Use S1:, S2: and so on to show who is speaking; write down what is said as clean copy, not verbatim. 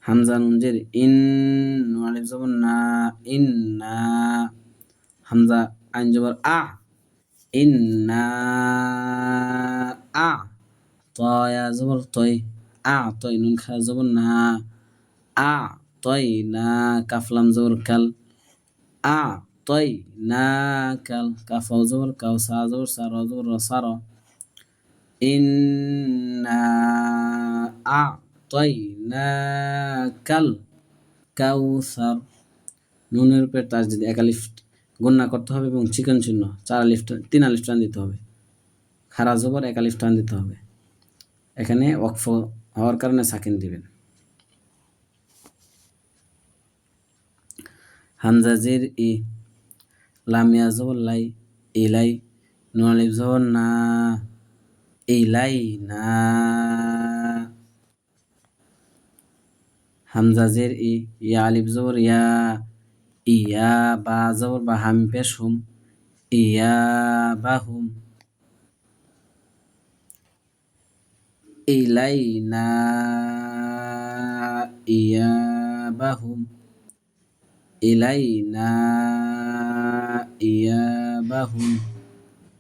S1: হামজা নুন জের ইন, নুন আলিফ জবর না, ইন্না। হামজা আইন জবর আ, ইন্না আ। তয়া জবর তয়, আ তয়, নুন খা জবর না, আ তয় না। কাফলাম জবর কাল, আ তয় না কাল। কাফাও জবর কাউ, সা জবর সা, র জবর র, সা র। ইন্না আ তয় না কাল কাউসার। নুনের উপরে তাসদিদ, এক আলিফ গুণনা করতে হবে এবং চিকন চিহ্ন 3 আলিফ টান দিতে হবে। খারা জবর 1 আলিফ টান দিতে হবে। এখানে ওয়াকফ হওয়ার কারণে সাকিন দিবেন। হামজা জের ই, লামিয়া জবর লাই, ইলাই, নুন আলিফ জবর না, ইলাই না। হামজা জের ই, ইয়া আলিফ জবর ইয়া, ইয়া। বা জবর বা, হাম পেশ হুম, ইয়া বাহুম। ইলাইনা ইয়াবাহুম, ইলাইনা ইয়াবাহুম।